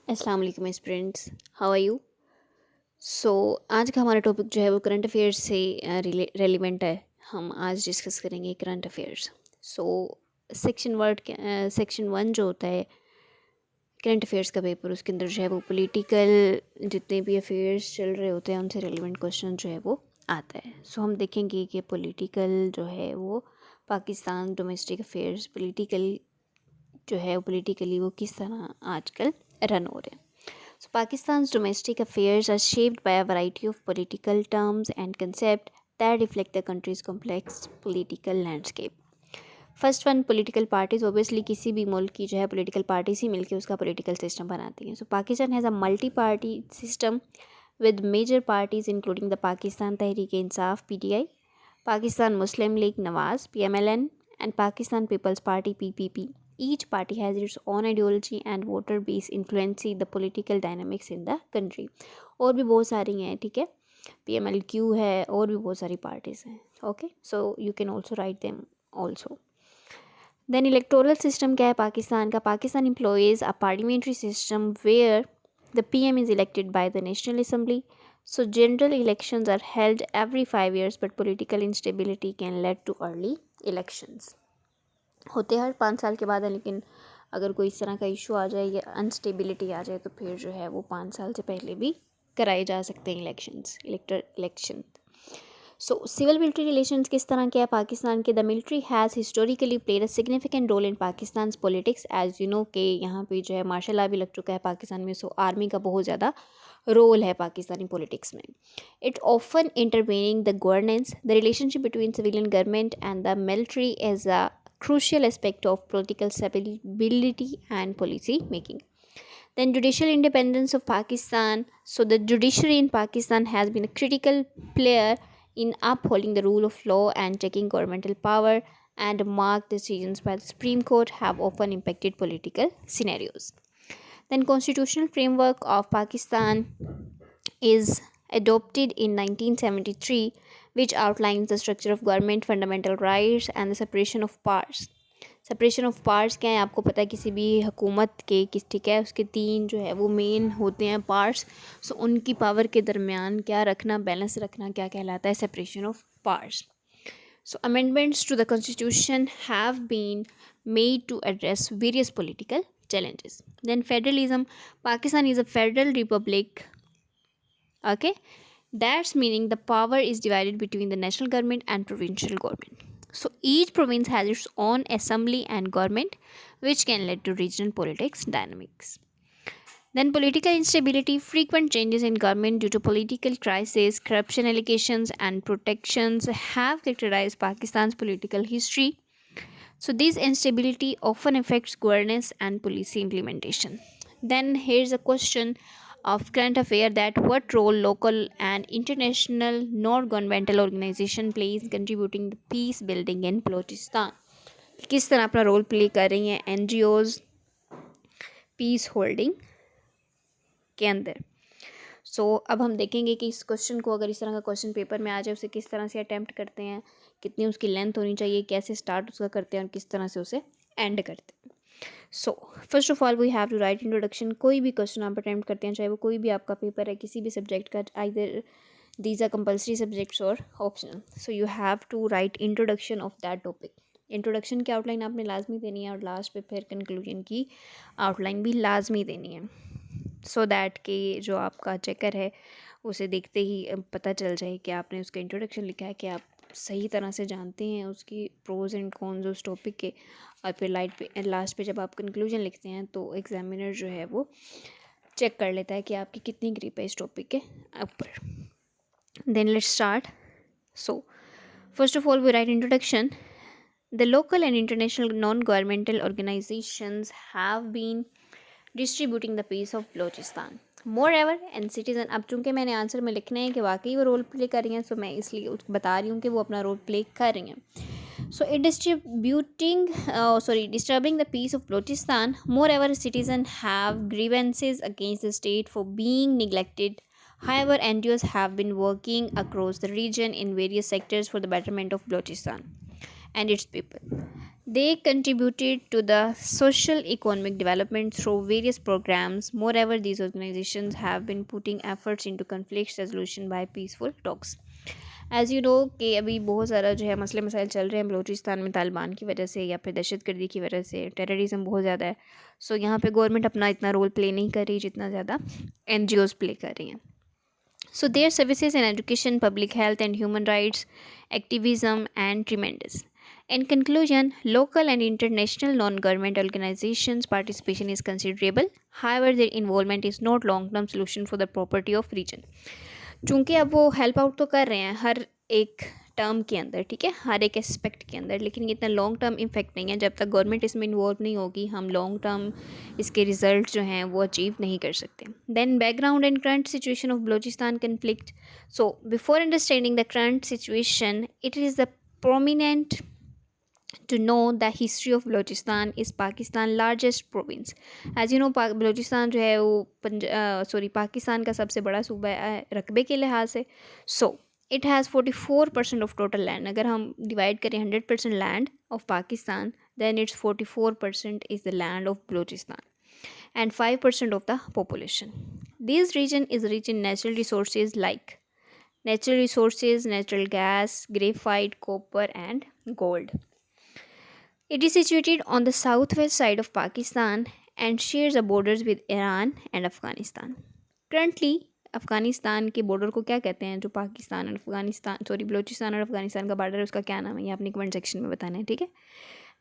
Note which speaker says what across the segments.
Speaker 1: अस्सलाम वालेकुम students, how are you. सो आज का हमारा टॉपिक जो है वो करंट अफेयर्स से रेलिवेंट है। हम आज डिस्कस करेंगे current affairs. So section one जो होता है करंट अफेयर्स का पेपर, उसके अंदर जो है वो पॉलिटिकल जितने भी अफेयर्स चल रहे होते हैं उनसे रेलिवेंट क्वेश्चन जो है वो आता है। सो हम देखेंगे कि पॉलिटिकल जो है वो पाकिस्तान डोमेस्टिक अफेयर्स जो है वो पॉलिटिकली वो किस तरह आजकल रन हो रहे हैं। So Pakistan's domestic affairs are shaped by a variety of political terms and concepts that reflect the country's complex political landscape. First one political parties, obviously किसी भी मुल्क की जो है पॉलिटिकल पार्टीज ही मिलकर उसका पॉलिटिकल सिस्टम बनाती हैं। So Pakistan has a multi party system with major parties including the Pakistan Tehreek-e-Insaf (PTI), Pakistan Muslim League Nawaz (PMLN), and Pakistan People's Party (PPP). Each party has its own ideology and voter base influencing the political dynamics in the country. और भी बहुत सारी हैं, ठीक है, PMLQ है और भी बहुत सारी पार्टीज़ हैं। Okay, so you can also write them also. Then electoral system क्या है पाकिस्तान का। Pakistan employs a parliamentary system where the PM is elected by the National Assembly. So general elections are held every 5 years, but political instability can lead to early elections. होते हर 5 साल के बाद है, लेकिन अगर कोई इस तरह का इशू आ जाए या अनस्टेबिलिटी आ जाए तो फिर जो है वो 5 साल से पहले भी कराए जा सकते हैं election. So civil military relations किस तरह के है पाकिस्तान के। The military has historically played a significant role in Pakistan politics, as you know कि यहाँ पे जो है मार्शल लॉ भी लग चुका है पाकिस्तान में। सो आर्मी का बहुत ज़्यादा रोल है पाकिस्तानी पॉलिटिक्स में। It often intervening the governance, the relationship between civilian government and the military as a crucial aspect of political stability and policy making. Then judicial independence of Pakistan. So the judiciary in Pakistan has been a critical player in upholding the rule of law and checking governmental power, and marked decisions by the Supreme Court have often impacted political scenarios. Then constitutional framework of Pakistan is adopted in 1973, which outlines the structure of government, fundamental rights and the separation of powers. Separation of parts क्या है आपको पता है, किसी भी हुकूमत के किस, ठीक है, उसके तीन जो है वो मेन होते हैं पार्ट्स। सो उनकी पावर के दरमियान क्या रखना, बैलेंस रखना, क्या कहलाता है separation of parts. So amendments to the constitution have been made to address various political challenges. Then federalism. Pakistan is a federal republic. Okay, that's meaning the power is divided between the national government and provincial government. So each province has its own assembly and government, which can lead to regional politics dynamics. Then political instability, frequent changes in government due to political crisis, corruption allegations and protections have characterized Pakistan's political history. So this instability often affects governance and policy implementation. Then here's a question of current affair, that what role local and international non-governmental organization plays in contributing to peace building in Balochistan. किस तरह अपना role play कर रही हैं NGOs piece holding के अंदर। अब हम देखेंगे कि इस क्वेश्चन को, अगर इस तरह का क्वेश्चन पेपर में आ जाए, उसे किस तरह से अटैम्प्ट करते हैं, कितनी उसकी लेंथ होनी चाहिए, कैसे स्टार्ट उसका करते हैं और किस तरह से उसे एंड करते हैं। First of all we have to write introduction. कोई भी क्वेश्चन आप अटैम्प्ट करते हैं, चाहे वो कोई भी आपका पेपर है किसी भी सब्जेक्ट का, either these are compulsory subjects और optional, so you have to write introduction of that topic. Introduction की आउटलाइन आपने लाजमी देनी है और लास्ट पे फिर कंक्लूजन की आउटलाइन भी लाजमी देनी है, सो दैट कि जो आपका चेकर है उसे देखते ही पता चल जाए कि आपने उसका इंट्रोडक्शन लिखा है, कि आप सही तरह से जानते हैं उसकी प्रोज एंड कॉन्स उस टॉपिक के। और फिर लास्ट पे जब आप कंक्लूजन लिखते हैं तो एग्जामिनर जो है वो चेक कर लेता है कि आपकी कितनी ग्रिप है इस टॉपिक के ऊपर। Then let's start. First of all we write introduction. The local and international non governmental organizations have been distributing the peace of Balochistan moreover and citizen. अब चूंकि मैंने आंसर में लिखना है कि वाकई वो रोल प्ले कर रही हैं, सो मैं इसलिए बता रही हूँ कि वो अपना रोल प्ले कर रही हैं। So it disturbing the peace of Balochistan. Moreover, citizens have grievances against the state for being neglected. However, NGOs have been working across the region in various sectors for the betterment of Balochistan and its people. They contributed to the social economic development through various programs. Moreover, these organizations have been putting efforts into conflict resolution by peaceful talks. As you know कि अभी बहुत सारा जो है मसले मसाइल चल रहे हैं बलूचिस्तान में तालिबान की वजह से या फिर दहशतगर्दी की वजह से, टेररिज्म बहुत ज़्यादा है. सो यहाँ पे गवर्नमेंट अपना इतना रोल प्ले नहीं कर रही जितना ज़्यादा NGOs प्ले कर रही हैं. So their services in education, public health and human rights activism and tremendous. In conclusion, local and international non-governmental organizations participation is considerable. However, their involvement is not long-term solution for the property of region. चूँकि अब वो help out तो कर रहे हैं हर एक term के अंदर, ठीक है, हर एक एस्पेक्ट के अंदर, लेकिन इतना लॉन्ग टर्म इम्फेक्ट नहीं है. जब तक गवर्नमेंट इसमें इन्वॉल्व नहीं होगी हम लॉन्ग टर्म इसके रिजल्ट जो हैं वो अचीव नहीं कर सकते. Then background and current situation of Balochistan conflict. So before understanding the current situation it is the prominent to know the history of Balochistan is Pakistan largest province. As you know, Balochistan जो है वो पाकिस्तान का सबसे बड़ा सूबा है रकबे के लिहाज से. So it has 44% of total land. अगर हम डिवाइड करें 100% land of Pakistan then it's 44% is the land of Balochistan and 5% of the population. This region is rich in natural resources like natural gas, graphite, copper and gold. It is situated on the southwest side of Pakistan and shares the borders with Iran and Afghanistan. Currently, Afghanistan के border को क्या कहते हैं, जो पाकिस्तान और बलोचिस्तान और अफ़गानिस्तान का border है उसका क्या नाम है, ये आपने कमेंट सेक्शन में बताना है, ठीक है.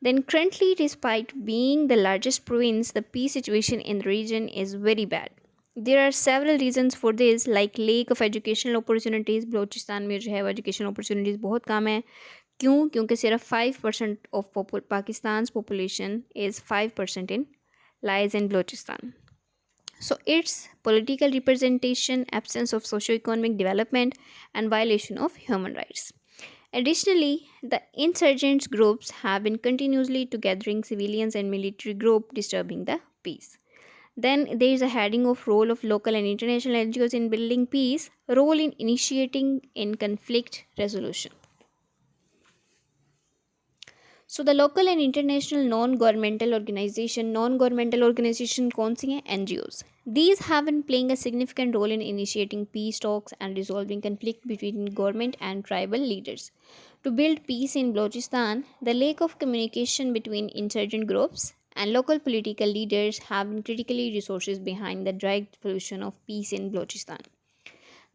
Speaker 1: Then currently, despite being the largest province, the peace situation in the region is very bad. There are several reasons for this, like lack of educational opportunities. Balochistan में जो है वो एजुकेशन अपॉर्चुनिटीज़ बहुत कम है. क्यों? क्योंकि सिर्फ 5% of Pakistan population is 5% in lies in Balochistan. So its political representation, absence of socio-economic development and violation of human rights. Additionally, the insurgents groups have been continuously to gathering civilians and military group disturbing the peace. Then there is a heading of role of local and international NGOs in building peace, role in initiating in conflict resolution. So the local and international non-governmental organization कौन सी हैं? NGOs. These have been playing a significant role in initiating peace talks and resolving conflict between government and tribal leaders. To build peace in Balochistan, the lack of communication between insurgent groups and local political leaders have been critically resources behind the direct solution of peace in Balochistan.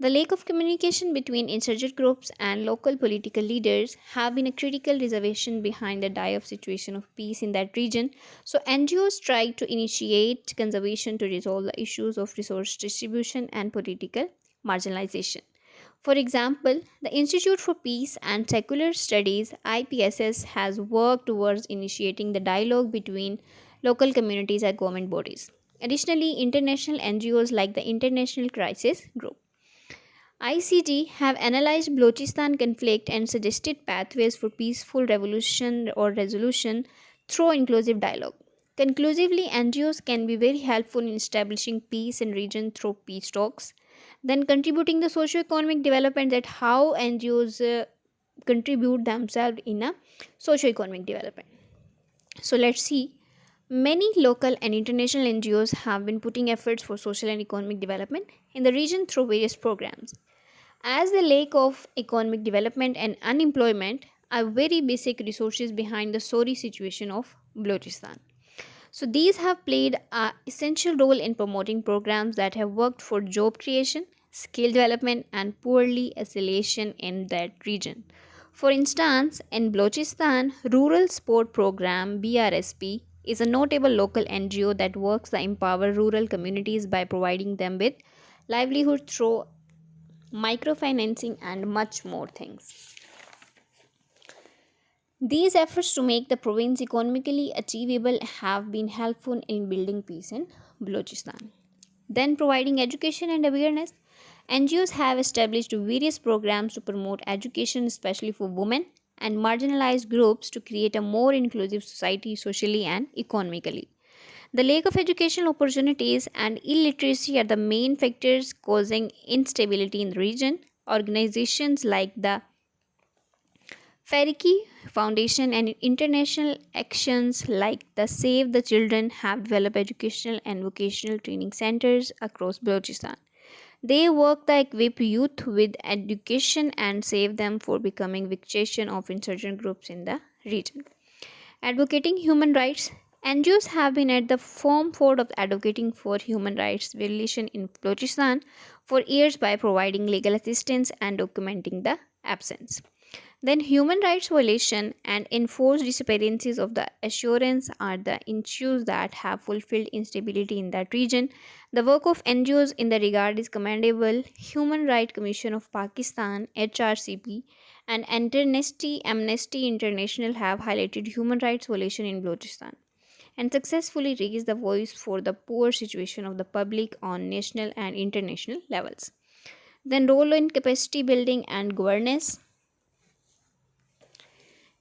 Speaker 1: The lack of communication between insurgent groups and local political leaders have been a critical reservation behind the dire situation of peace in that region. So NGOs tried to initiate conservation to resolve the issues of resource distribution and political marginalization. For example, the Institute for Peace and Secular Studies IPSS has worked towards initiating the dialogue between local communities and government bodies. Additionally, international NGOs like the International Crisis Group ICG have analyzed Balochistan conflict and suggested pathways for peaceful revolution or resolution through inclusive dialogue. Conclusively, NGOs can be very helpful in establishing peace in region through peace talks, then contributing the socio-economic development, that how NGOs contribute themselves in a socio-economic development. So let's see. Many local and international NGOs have been putting efforts for social and economic development in the region through various programs. As the lack of economic development and unemployment are very basic resources behind the sorry situation of Balochistan. So these have played an essential role in promoting programs that have worked for job creation, skill development and poorly assimilation in that region. For instance, in Balochistan, Rural Sport Program BRSP is a notable local NGO that works to empower rural communities by providing them with livelihood through microfinancing and much more things. These efforts to make the province economically achievable have been helpful in building peace in Balochistan. Then providing education and awareness. NGOs have established various programs to promote education, especially for women and marginalized groups, to create a more inclusive society socially and economically. The lack of educational opportunities and illiteracy are the main factors causing instability in the region. Organizations like the Fariki Foundation and international actions like the Save the Children have developed educational and vocational training centers across Balochistan. They work to equip youth with education and save them for becoming victims of insurgent groups in the region. Advocating human rights, NGOs have been at the forefront of advocating for human rights violation in Balochistan for years by providing legal assistance and documenting the absence. Then, human rights violation and enforced disappearances of the assurance are the issues that have fulfilled instability in that region. The work of NGOs in the regard is commendable. Human Rights Commission of Pakistan (HRCP) and Amnesty International have highlighted human rights violation in Balochistan and successfully raised the voice for the poor situation of the public on national and international levels. Then, role in capacity building and governance.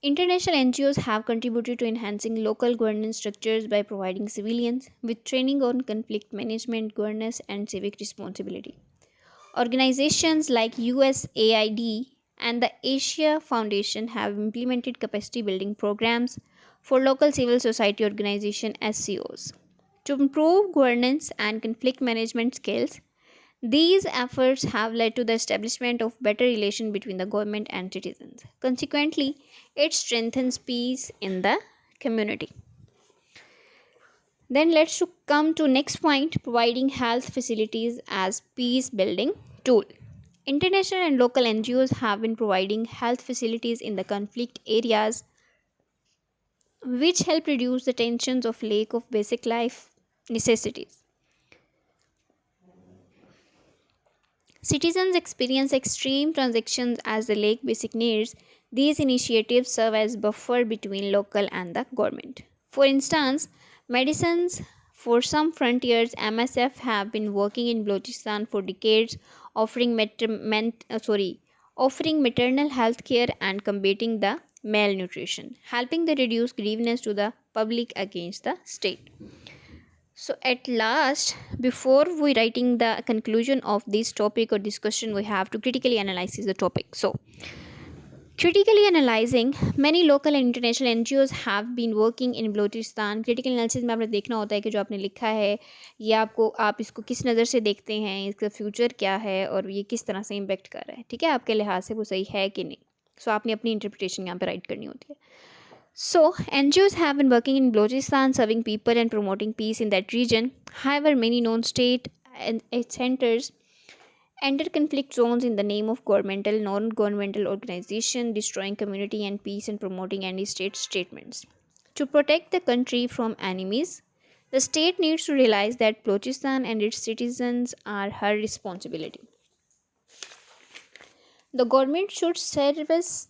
Speaker 1: International NGOs have contributed to enhancing local governance structures by providing civilians with training on conflict management, governance, and civic responsibility. Organizations like USAID and the Asia Foundation have implemented capacity building programs for local civil society organizations (SCOs) to improve governance and conflict management skills. These efforts have led to the establishment of better relation between the government and citizens. Consequently, it strengthens peace in the community. Then let's come to next point, providing health facilities as peace building tool. International and local NGOs have been providing health facilities in the conflict areas which help reduce the tensions of lack of basic life necessities. Citizens experience extreme transactions as they lack basic needs. These initiatives serve as buffer between local and the government. For instance, medicines for some frontiers MSF have been working in Balochistan for decades, offering offering maternal health care and combating the malnutrition, helping to reduce grievances to the public against the state. So, at last, before we writing the conclusion of this topic or discussion, we have to critically analyze the topic. So, critically analyzing, many local and international NGOs have been working in Balochistan. Critical analysis में आपने देखना होता है कि जो आपने लिखा है ये आपको आप इसको किस नज़र से देखते हैं, इसका फ्यूचर क्या है और ये किस तरह से इम्पेक्ट कर रहा है. ठीक है, आपके लिहाज से वो सही है कि नहीं. सो आपने अपनी इंटरप्रिटेशन यहाँ पे राइट करनी होती है. So, NGOs have been working in Balochistan, serving people and promoting peace in that region. However, many non-state centers enter conflict zones in the name of governmental, non-governmental organization, destroying community and peace and promoting anti-state statements. To protect the country from enemies, the state needs to realize that Balochistan and its citizens are her responsibility. The government should service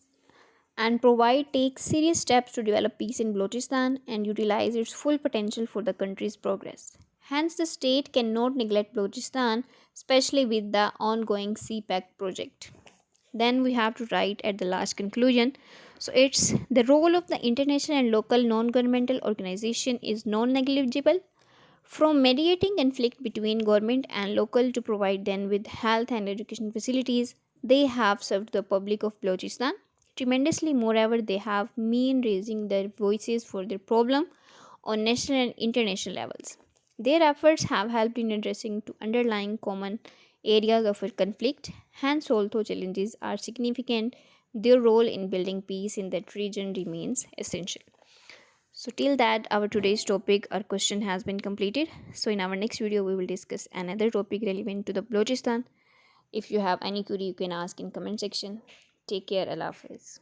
Speaker 1: and take serious steps to develop peace in Balochistan and utilize its full potential for the country's progress. Hence, the state cannot neglect Balochistan, especially with the ongoing CPEC project. Then we have to write at the last conclusion. So, it's the role of the international and local non-governmental organization is non-negligible. From mediating conflict between government and local to provide them with health and education facilities, they have served the public of Balochistan tremendously. Moreover, they have been raising their voices for their problem on national and international levels. Their efforts have helped in addressing to underlying common areas of a conflict. Hence, although challenges are significant, their role in building peace in that region remains essential. So, till that, our today's topic or question has been completed. So, in our next video, we will discuss another topic relevant to the Balochistan. If you have any query, you can ask in comment section. Take care. Allah Hafiz.